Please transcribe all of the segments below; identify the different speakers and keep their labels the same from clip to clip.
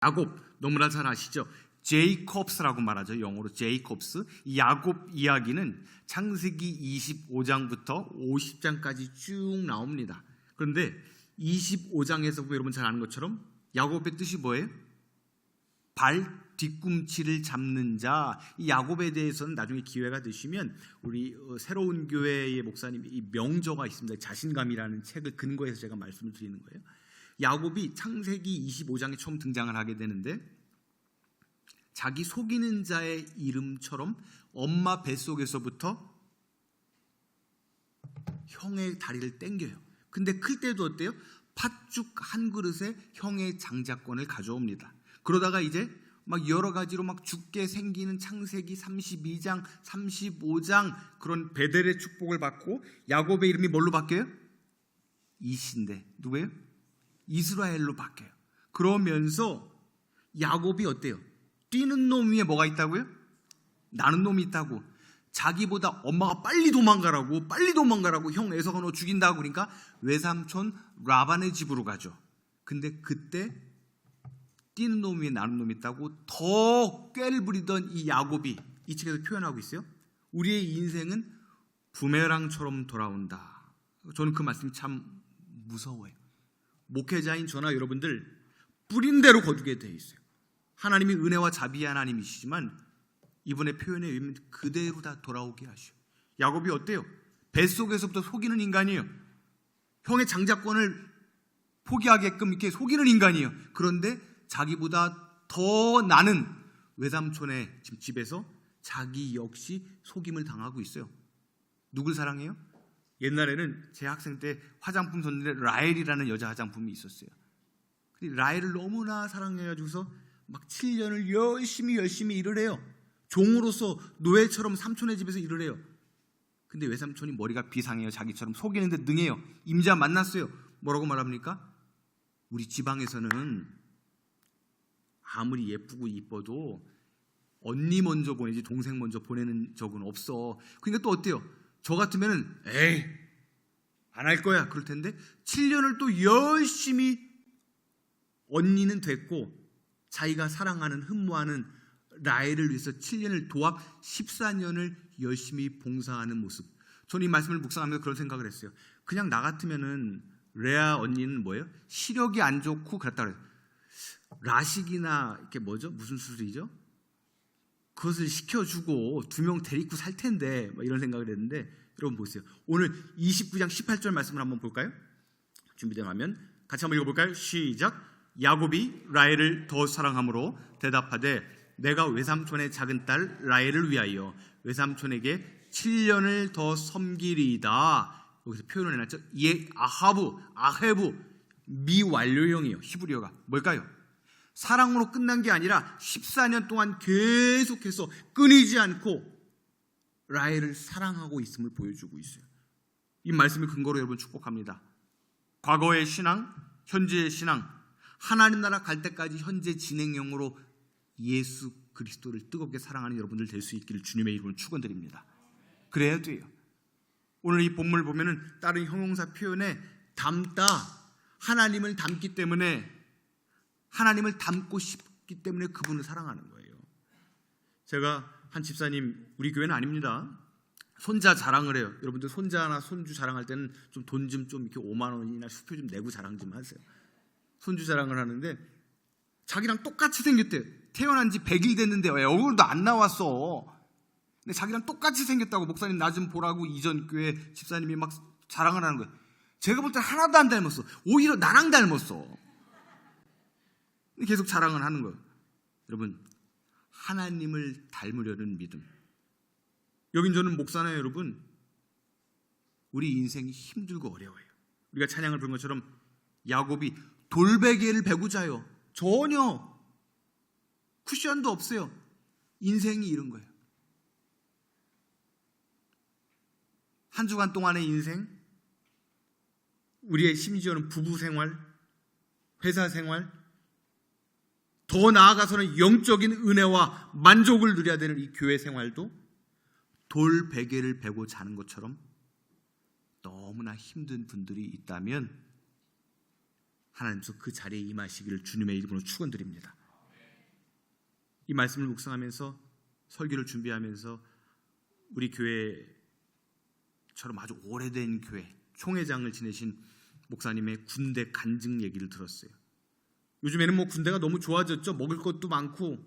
Speaker 1: 야곱, 너무나 잘 아시죠? 제이콥스라고 말하죠. 영어로 제이콥스. 이 야곱 이야기는 창세기 25장부터 50장까지 쭉 나옵니다. 그런데 25장에서 여러분 잘 아는 것처럼 야곱의 뜻이 뭐예요? 발 뒤꿈치를 잡는 자. 이 야곱에 대해서는 나중에 기회가 되시면 우리 새로운 교회의 목사님 이 명저가 있습니다. 자신감이라는 책을 근거해서 제가 말씀을 드리는 거예요. 야곱이 창세기 25장에 처음 등장을 하게 되는데 자기 속이는 자의 이름처럼 엄마 뱃속에서부터 형의 다리를 땡겨요. 근데 클 때도 어때요? 팥죽 한 그릇에 형의 장자권을 가져옵니다. 그러다가 이제 막 여러 가지로 막 죽게 생기는 창세기 32장, 35장 그런 베델의 축복을 받고 야곱의 이름이 뭘로 바뀌어요? 이신데 누구예요? 이스라엘로 바뀌어요. 그러면서 야곱이 어때요? 뛰는 놈 위에 뭐가 있다고요? 나는 놈이 있다고. 자기보다 엄마가 빨리 도망가라고 형 에서가 너 죽인다고 그러니까 외삼촌 라반의 집으로 가죠. 근데 그때 뛰는 놈 위에 나는 놈이 있다고 더 꾀를 부리던 이 야곱이 이 책에서 표현하고 있어요. 우리의 인생은 부메랑처럼 돌아온다. 저는 그 말씀이 참 무서워요. 목회자인 저나 여러분들 뿌린 대로 거두게 돼 있어요. 하나님이 은혜와 자비의 하나님이시지만 이번에 표현에 의하면 그대로 다 돌아오게 하셔. 야곱이 어때요? 뱃속에서부터 속이는 인간이에요. 형의 장자권을 포기하게끔 이렇게 속이는 인간이에요. 그런데 자기보다 더 나는 외삼촌의 집에서 자기 역시 속임을 당하고 있어요. 누굴 사랑해요? 옛날에는 제 학생 때 화장품 샀는데 라헬이라는 여자 화장품이 있었어요. 근데 라헬을 너무나 사랑해가지고서 막 7년을 열심히 일을 해요. 종으로서 노예처럼 삼촌의 집에서 일을 해요. 근데 외삼촌이 머리가 비상해요. 자기처럼 속이는데 능해요. 임자 만났어요. 뭐라고 말합니까? 우리 지방에서는 아무리 예쁘고 이뻐도 언니 먼저 보내지 동생 먼저 보내는 적은 없어. 그러니까 또 어때요? 저 같으면은 에이 안 할 거야 그럴 텐데 7년을 또 열심히 언니는 됐고 자기가 사랑하는 흠모하는 라헬을 위해서 7년을 도합 14년을 열심히 봉사하는 모습. 저는 이 말씀을 묵상하면서 그런 생각을 했어요. 그냥 나 같으면은 레아 언니는 뭐예요? 시력이 안 좋고 그랬다 그래요. 라식이나 이렇게 뭐죠? 무슨 수술이죠? 그것을 시켜주고 2명 데리고 살 텐데 이런 생각을 했는데 여러분 보세요. 오늘 29장 18절 말씀을 한번 볼까요? 준비되면 같이 한번 읽어볼까요? 시작. 야곱이 라헬을 더 사랑함으로 대답하되 내가 외삼촌의 작은 딸 라헬을 위하여 외삼촌에게 7년을 더 섬기리이다. 여기서 표현을 해놨죠. 예, 아헤부 미완료형이에요. 히브리어가 뭘까요? 사랑으로 끝난 게 아니라 14년 동안 계속해서 끊이지 않고 라헬을 사랑하고 있음을 보여주고 있어요. 이 말씀을 근거로 여러분 축복합니다. 과거의 신앙, 현재의 신앙, 하나님 나라 갈 때까지 현재 진행형으로 예수 그리스도를 뜨겁게 사랑하는 여러분들 될 수 있기를 주님의 이름으로 축원드립니다. 그래야 돼요. 오늘 이 본문을 보면은 다른 형용사 표현에 닮다, 하나님을 닮기 때문에 하나님을 닮고 싶기 때문에 그분을 사랑하는 거예요. 제가 한 집사님, 우리 교회는 아닙니다. 손자 자랑을 해요. 여러분들 손자나 손주 자랑할 때는 좀 돈 좀 이렇게 5만 원이나 수표 좀 내고 자랑 좀 하세요. 손주 자랑을 하는데 자기랑 똑같이 생겼대요. 태어난 지 100일 됐는데 왜 얼굴도 안 나왔어. 근데 자기랑 똑같이 생겼다고 목사님 나 좀 보라고 이전 교회 집사님이 막 자랑을 하는 거예요. 제가 볼 때 하나도 안 닮았어. 오히려 나랑 닮았어. 계속 자랑을 하는 거예요. 여러분, 하나님을 닮으려는 믿음. 여긴 저는 목사네요, 여러분. 우리 인생이 힘들고 어려워요. 우리가 찬양을 부른 것처럼 야곱이 돌베개를 베고 자요. 전혀 쿠션도 없어요. 인생이 이런 거예요. 한 주간 동안의 인생, 우리의 심지어는 부부 생활, 회사 생활, 더 나아가서는 영적인 은혜와 만족을 누려야 되는 이 교회 생활도 돌베개를 베고 자는 것처럼 너무나 힘든 분들이 있다면 하나님께서 그 자리에 임하시기를 주님의 이름으로 축원드립니다. 이 말씀을 묵상하면서 설교를 준비하면서 우리 교회처럼 아주 오래된 교회 총회장을 지내신 목사님의 군대 간증 얘기를 들었어요. 요즘에는 뭐 군대가 너무 좋아졌죠. 먹을 것도 많고.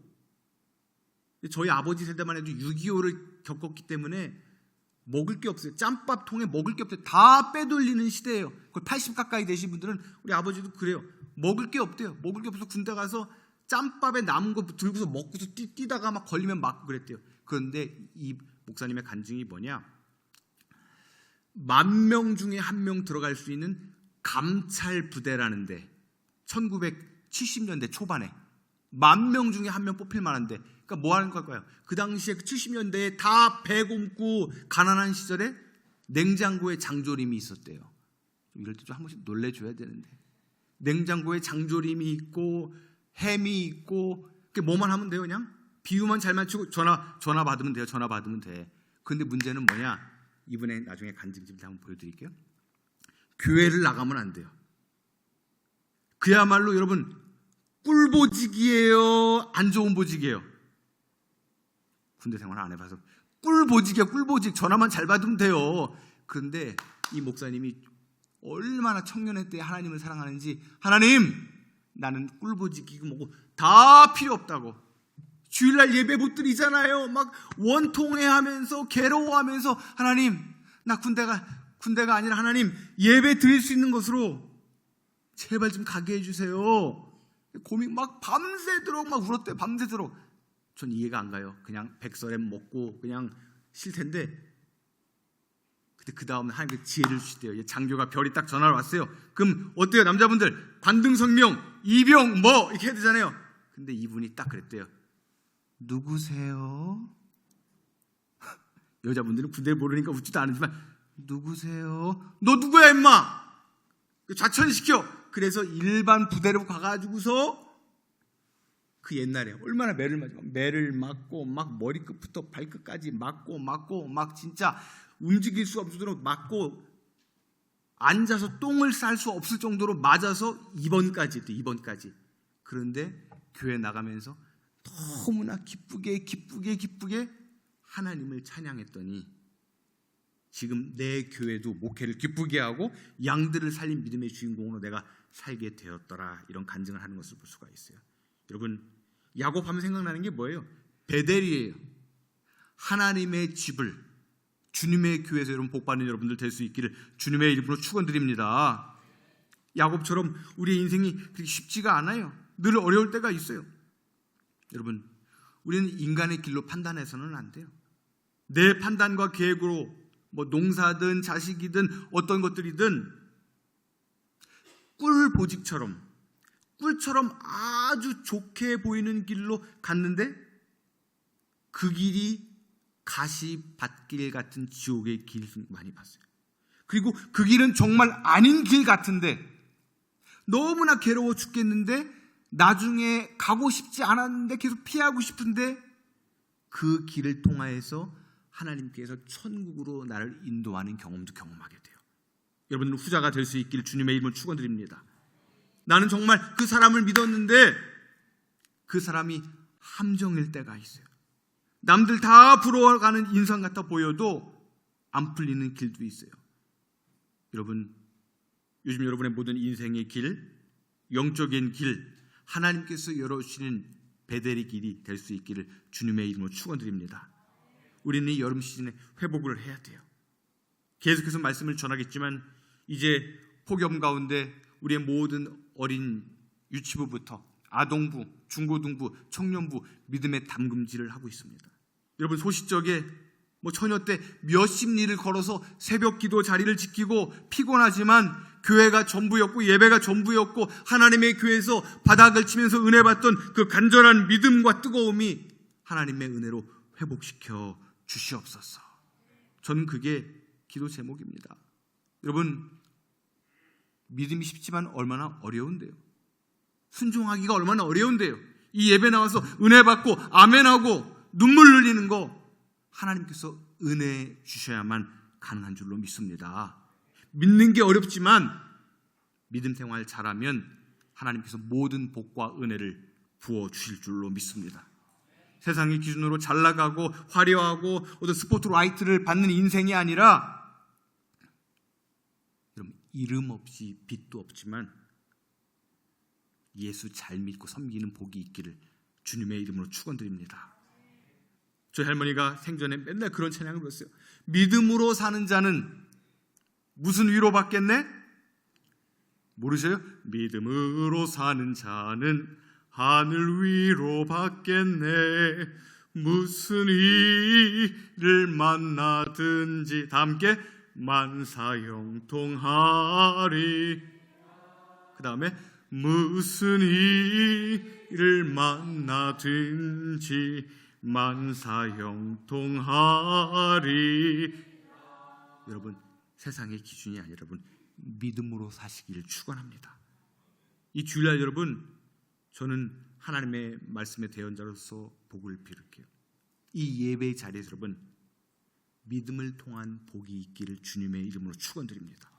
Speaker 1: 저희 아버지 세대만 해도 6.25를 겪었기 때문에 먹을 게 없어요. 짬밥통에 먹을 게 없대요. 다 빼돌리는 시대예요. 80 가까이 되신 분들은 우리 아버지도 그래요. 먹을 게 없대요. 먹을 게 없어서 군대 가서 짬밥에 남은 거 들고서 먹고서 뛰다가 막 걸리면 맞고 그랬대요. 그런데 이 목사님의 간증이 뭐냐? 10,000명 중에 1명 들어갈 수 있는 감찰 부대라는데 1970년대 초반에 10,000명 중에 1명 뽑힐 만한데, 그러니까 뭐 하는 걸까요? 그 당시에 70년대에 다 배 굶고 가난한 시절에 냉장고에 장조림이 있었대요. 이럴 때 좀 한 번씩 놀래줘야 되는데, 냉장고에 장조림이 있고 햄이 있고, 뭐만 하면 돼요. 그냥 비유만 잘 맞추고 전화 받으면 돼요. 전화 받으면 돼. 그런데 문제는 뭐냐? 이번에 나중에 간증집을 한번 보여드릴게요. 교회를 나가면 안 돼요. 그야말로 여러분 꿀보직이에요? 안 좋은 보직이에요? 군대 생활 안 해봐서 꿀보직이야. 꿀보직. 전화만 잘 받으면 돼요. 그런데 이 목사님이 얼마나 청년의 때 하나님을 사랑하는지, 하나님 나는 꿀보직이고 뭐고 다 필요 없다고. 주일날 예배 못 드리잖아요. 막 원통해하면서 괴로워하면서, 하나님 나 군대가 아니라 하나님 예배 드릴 수 있는 것으로 제발 좀 가게 해주세요. 고민 막 밤새도록 막 울었대요. 밤새도록. 전 이해가 안 가요. 그냥 백설엠 먹고 그냥 쉴 텐데, 근데 그 다음에 하나님께 지혜를 주시대요. 장교가 별이 딱 전화를 왔어요. 그럼 어때요? 남자분들 관등성명, 이병 뭐 이렇게 해야 되잖아요. 근데 이분이 딱 그랬대요. 누구세요? 여자분들은 군대 모르니까 웃지도 않지만, 누구세요? 너 누구야 임마? 좌천시켜. 그래서 일반 부대로 가가지고서 그 옛날에 얼마나 매를 맞고 막 머리끝부터 발끝까지 맞고 막 진짜 움직일 수 없을 정도로 맞고, 앉아서 똥을 쌀 수 없을 정도로 맞아서 입원까지 했대. 입원까지. 그런데 교회 나가면서 너무나 기쁘게 하나님을 찬양했더니 지금 내 교회도 목회를 기쁘게 하고 양들을 살린 믿음의 주인공으로 내가 살게 되었더라. 이런 간증을 하는 것을 볼 수가 있어요. 여러분, 야곱하면 생각나는 게 뭐예요? 베델이에요. 하나님의 집을, 주님의 교회에서 여러분 복받는 여러분들 될 수 있기를 주님의 이름으로 축원드립니다. 야곱처럼 우리의 인생이 그렇게 쉽지가 않아요. 늘 어려울 때가 있어요. 여러분, 우리는 인간의 길로 판단해서는 안 돼요. 내 판단과 계획으로 뭐 농사든 자식이든 어떤 것들이든 꿀처럼 아주 좋게 보이는 길로 갔는데 그 길이 가시밭길 같은 지옥의 길 많이 봤어요. 그리고 그 길은 정말 아닌 길 같은데 너무나 괴로워 죽겠는데 나중에 가고 싶지 않았는데 계속 피하고 싶은데 그 길을 통하여서 하나님께서 천국으로 나를 인도하는 경험도 경험하게 돼요. 여러분은 후자가 될 수 있기를 주님의 이름으로 축원드립니다. 나는 정말 그 사람을 믿었는데 그 사람이 함정일 때가 있어요. 남들 다 부러워가는 인상 같아 보여도 안 풀리는 길도 있어요. 여러분, 요즘 여러분의 모든 인생의 길, 영적인 길, 하나님께서 열어주시는 베델의 길이 될 수 있기를 주님의 이름으로 축원드립니다. 우리는 이 여름 시즌에 회복을 해야 돼요. 계속해서 말씀을 전하겠지만 이제 폭염 가운데 우리의 모든 어린 유치부부터 아동부, 중고등부, 청년부 믿음의 담금질을 하고 있습니다. 여러분, 소시적에 처녀 때 몇십 리를 걸어서 새벽 기도 자리를 지키고 피곤하지만 교회가 전부였고 예배가 전부였고 하나님의 교회에서 바닥을 치면서 은혜 받던 그 간절한 믿음과 뜨거움이 하나님의 은혜로 회복시켜 주시옵소서. 저는 그게 기도 제목입니다. 여러분, 믿음이 쉽지만 얼마나 어려운데요. 순종하기가 얼마나 어려운데요. 이 예배 나와서 은혜 받고 아멘하고 눈물 흘리는 거 하나님께서 은혜 주셔야만 가능한 줄로 믿습니다. 믿는 게 어렵지만 믿음 생활 잘하면 하나님께서 모든 복과 은혜를 부어주실 줄로 믿습니다. 세상의 기준으로 잘 나가고 화려하고 어떤 스포트라이트를 받는 인생이 아니라 여러분 이름 없이 빚도 없지만 예수 잘 믿고 섬기는 복이 있기를 주님의 이름으로 축원드립니다. 저희 할머니가 생전에 맨날 그런 찬양을 불렀어요. 믿음으로 사는 자는 무슨 위로 받겠네? 모르세요? 믿음으로 사는 자는 하늘 위로 받겠네. 무슨 일을 만나든지 다 함께 만사형통하리. 그 다음에 무슨 일을 만나든지 만사형통하리. 여러분 세상의 기준이 아니라 여러분 믿음으로 사시기를 축원합니다. 이 주일날 여러분 저는 하나님의 말씀의 대언자로서 복을 빌을게요. 이 예배 자리에서 여러분 믿음을 통한 복이 있기를 주님의 이름으로 축원드립니다.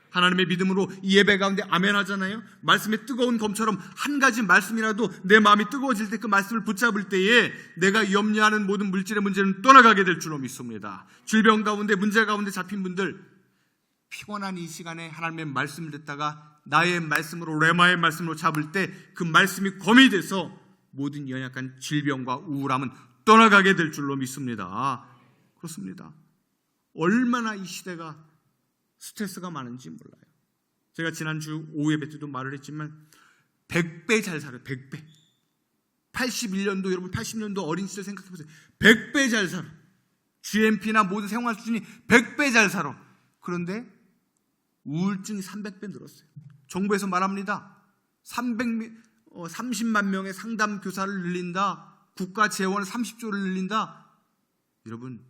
Speaker 1: 하나님의 믿음으로 이 예배 가운데 아멘 하잖아요. 말씀의 뜨거운 검처럼 한 가지 말씀이라도 내 마음이 뜨거워질 때 그 말씀을 붙잡을 때에 내가 염려하는 모든 물질의 문제는 떠나가게 될 줄로 믿습니다. 질병 가운데 문제 가운데 잡힌 분들 피곤한 이 시간에 하나님의 말씀을 듣다가 나의 말씀으로 레마의 말씀으로 잡을 때 그 말씀이 검이 돼서 모든 연약한 질병과 우울함은 떠나가게 될 줄로 믿습니다. 그렇습니다. 얼마나 이 시대가 스트레스가 많은지 몰라요. 제가 지난주 오후 예배 때도 말을 했지만 100배 잘 살아요. 100배. 81년도 여러분 80년도 어린 시절 생각해보세요. 100배 잘 살아. GNP나 모든 생활 수준이 100배 잘 살아. 그런데 우울증이 300배 늘었어요. 정부에서 말합니다. 30만 명의 상담 교사를 늘린다. 국가 재원을 30조를 늘린다. 여러분,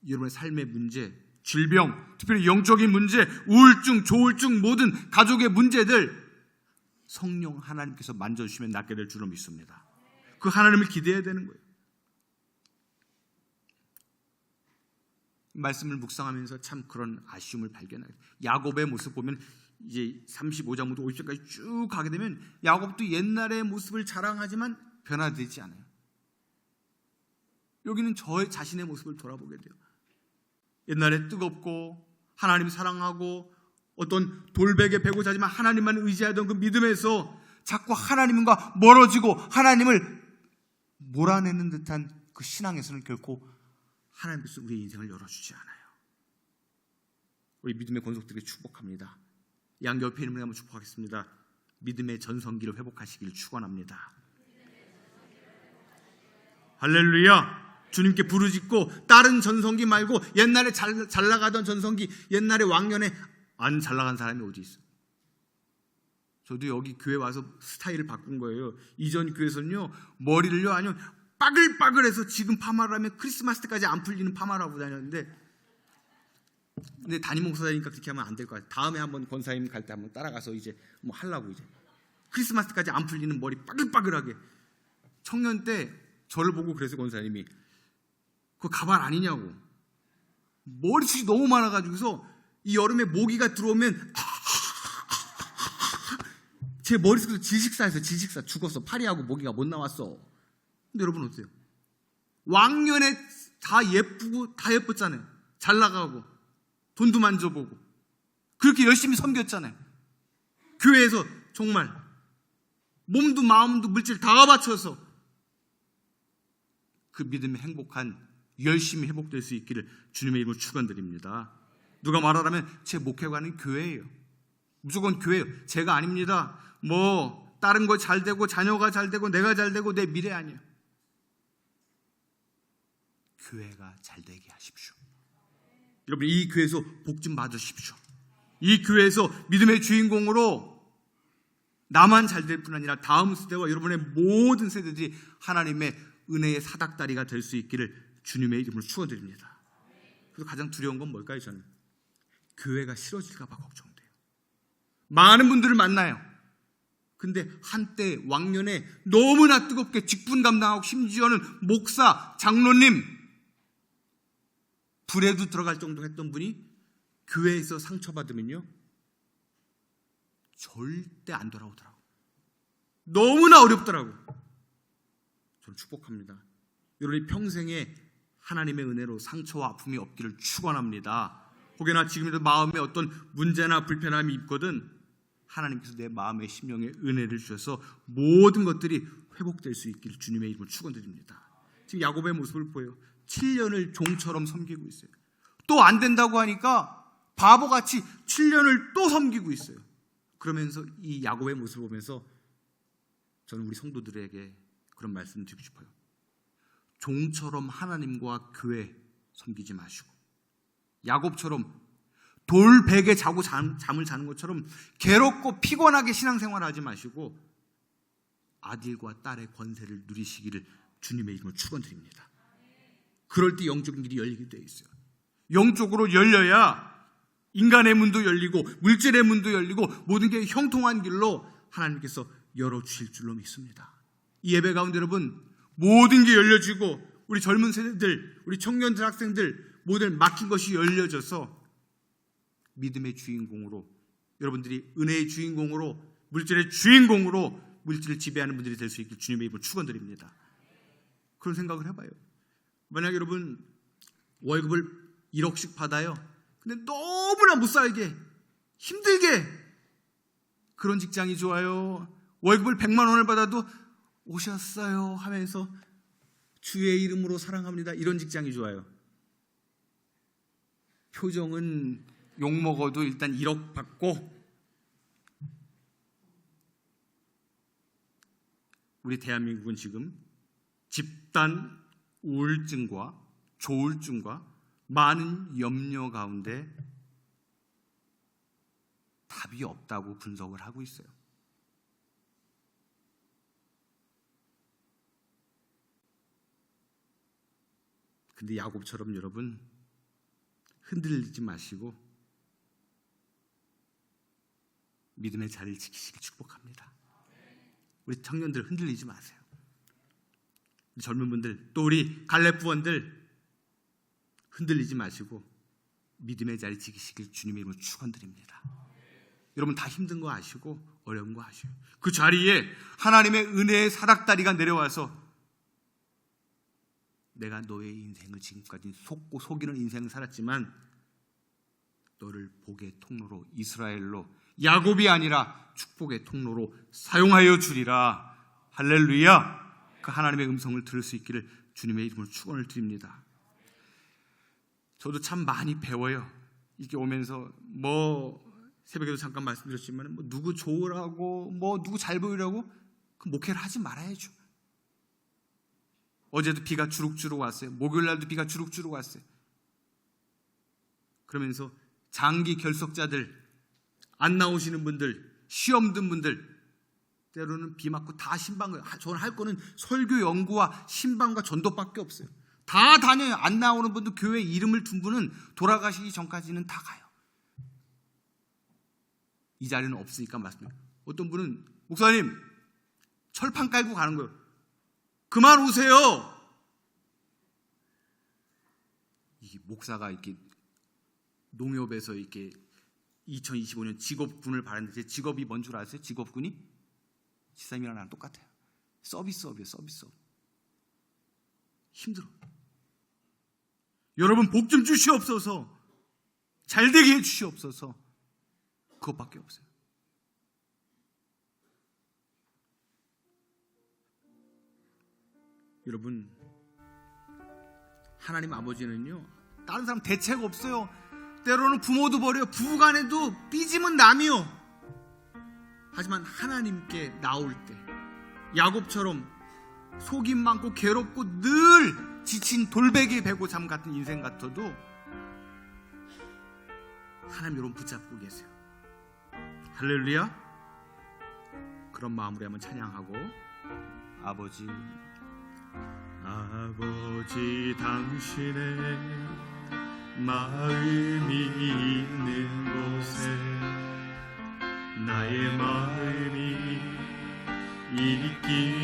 Speaker 1: 여러분의 삶의 문제, 질병, 특별히 영적인 문제, 우울증, 조울증, 모든 가족의 문제들 성령 하나님께서 만져주시면 낫게 될 줄로 믿습니다. 그 하나님을 기대해야 되는 거예요. 말씀을 묵상하면서 참 그런 아쉬움을 발견해요. 야곱의 모습 보면 이제 35장부터 50장까지 쭉 가게 되면 야곱도 옛날의 모습을 자랑하지만 변화되지 않아요. 여기는 저의 자신의 모습을 돌아보게 돼요. 옛날에 뜨겁고 하나님을 사랑하고 어떤 돌베개 베고 자지만 하나님만 의지하던 그 믿음에서 자꾸 하나님과 멀어지고 하나님을 몰아내는 듯한 그 신앙에서는 결코 하나님께서 우리의 인생을 열어주지 않아요. 우리 믿음의 권속들에게 축복합니다. 양 옆에 있는 분에게 한번 축복하겠습니다. 믿음의 전성기를 회복하시기를 축원합니다. 할렐루야. 주님께 부르짖고 다른 전성기 말고 옛날에 잘 나가던 전성기, 옛날에 왕년에 안 잘 나간 사람이 어디 있어요? 저도 여기 교회 와서 스타일을 바꾼 거예요. 이전 교회에서는요 머리를요 아니면 빠글빠글해서 지금 파마를 하면 크리스마스 때까지 안 풀리는 파마를 하고 다녔는데, 근데 담임 목사니까 그렇게 하면 안 될 것 같아요. 다음에 한번 권사님 갈 때 한번 따라가서 이제 뭐 하려고. 이제 크리스마스 때까지 안 풀리는 머리 빠글빠글하게. 청년 때 저를 보고 그래서 권사님이 그거 가발 아니냐고. 머리숱이 너무 많아가지고서 이 여름에 모기가 들어오면 제 머릿속에서 질식사에서 질식사 죽었어. 파리하고 모기가 못 나왔어. 근데 여러분 어때요? 왕년에 다 예쁘고 다 예뻤잖아요. 잘 나가고 돈도 만져보고 그렇게 열심히 섬겼잖아요. 교회에서 정말 몸도 마음도 물질 다 바쳐서 그 믿음이 행복한 열심히 회복될 수 있기를 주님의 이름으로 축원드립니다. 누가 말하라면 제 목회관은 교회예요. 무조건 교회예요. 제가 아닙니다. 뭐 다른 거 잘 되고 자녀가 잘 되고 내가 잘 되고 내 미래 아니에요. 교회가 잘 되게 하십시오. 여러분 이 교회에서 복 좀 받으십시오. 이 교회에서 믿음의 주인공으로 나만 잘 될 뿐 아니라 다음 세대와 여러분의 모든 세대들이 하나님의 은혜의 사닥다리가 될 수 있기를 주님의 이름으로 축원드립니다. 그래서 가장 두려운 건 뭘까요? 저는 교회가 싫어질까 봐 걱정돼요. 많은 분들을 만나요. 근데 한때 왕년에 너무나 뜨겁게 직분 감당하고 심지어는 목사, 장로님 불에도 들어갈 정도 했던 분이 교회에서 상처받으면요 절대 안 돌아오더라고요. 너무나 어렵더라고요. 저는 축복합니다. 여러분이 평생에 하나님의 은혜로 상처와 아픔이 없기를 축원합니다. 혹여나 지금도 마음에 어떤 문제나 불편함이 있거든 하나님께서 내 마음의 심령에 은혜를 주셔서 모든 것들이 회복될 수 있기를 주님의 이름으로 축원드립니다. 지금 야곱의 모습을 보여요. 7년을 종처럼 섬기고 있어요. 또 안 된다고 하니까 바보같이 7년을 또 섬기고 있어요. 그러면서 이 야곱의 모습을 보면서 저는 우리 성도들에게 그런 말씀을 드리고 싶어요. 종처럼 하나님과 교회 섬기지 마시고 야곱처럼 돌베개 자고 잠을 자는 것처럼 괴롭고 피곤하게 신앙생활을 하지 마시고 아들과 딸의 권세를 누리시기를 주님의 이름으로 축원드립니다. 그럴 때 영적인 길이 열리게 되어 있어요. 영적으로 열려야 인간의 문도 열리고 물질의 문도 열리고 모든 게 형통한 길로 하나님께서 열어주실 줄로 믿습니다. 이 예배 가운데 여러분 모든 게 열려지고 우리 젊은 세대들, 우리 청년들, 학생들 모든 막힌 것이 열려져서 믿음의 주인공으로 여러분들이 은혜의 주인공으로 물질의 주인공으로 물질을 지배하는 분들이 될 수 있길 주님의 이름으로 축원드립니다. 그런 생각을 해봐요. 만약 여러분 월급을 1억씩 받아요. 근데 너무나 못 살게 힘들게 그런 직장이 좋아요? 월급을 100만 원을 받아도 오셨어요 하면서 주의 이름으로 사랑합니다 이런 직장이 좋아요? 표정은 욕먹어도 일단 1억 받고 우리 대한민국은 지금 집단 우울증과 조울증과 많은 염려 가운데 답이 없다고 분석을 하고 있어요. 근데 야곱처럼 여러분 흔들리지 마시고 믿음의 자리를 지키시길 축복합니다. 우리 청년들 흔들리지 마세요. 젊은 분들 또 우리 갈렙 부원들 흔들리지 마시고 믿음의 자리 지키시길 주님의 이름으로 축원드립니다. 여러분 다 힘든 거 아시고 어려운 거 아시고 그 자리에 하나님의 은혜의 사닥다리가 내려와서 내가 너의 인생을 지금까지 속고 속이는 인생을 살았지만 너를 복의 통로로 이스라엘로 야곱이 아니라 축복의 통로로 사용하여 주리라. 할렐루야. 그 하나님의 음성을 들을 수 있기를 주님의 이름으로 축원을 드립니다. 저도 참 많이 배워요. 이렇게 오면서 새벽에도 잠깐 말씀드렸지만 누구 좋으라고 누구 잘 보이라고 그 목회를 하지 말아야죠. 어제도 비가 주룩주룩 왔어요. 목요일 날도 비가 주룩주룩 왔어요. 그러면서 장기 결석자들 안 나오시는 분들 시험 든 분들 때로는 비 맞고 다 신방 저는 할 거는 설교 연구와 신방과 전도밖에 없어요. 다 다녀요. 안 나오는 분도 교회 이름을 둔 분은 돌아가시기 전까지는 다 가요. 이 자리는 없으니까 맞습니다. 어떤 분은 목사님 철판 깔고 가는 거예요. 그만 오세요. 이 목사가 이렇게 농협에서 이렇게 2025년 직업군을 받았는데 제 직업이 뭔 줄 아세요? 직업군이 지사님이랑 나랑 똑같아요. 서비스업이에요. 서비스업. 힘들어. 여러분 복 좀 주시옵소서. 잘되게 해주시옵소서. 그것밖에 없어요. 여러분 하나님 아버지는요 다른 사람 대책 없어요. 때로는 부모도 버려요. 부부간에도 삐짐은 남이요. 하지만 하나님께 나올 때 야곱처럼 속임 많고 괴롭고 늘 지친 돌베개 베고 잠 같은 인생 같아도 하나님 여러분 붙잡고 계세요. 할렐루야. 그런 마음으로 한번 찬양하고 아버지 당신의 마음이 있는 곳에 나의 마음이 있기를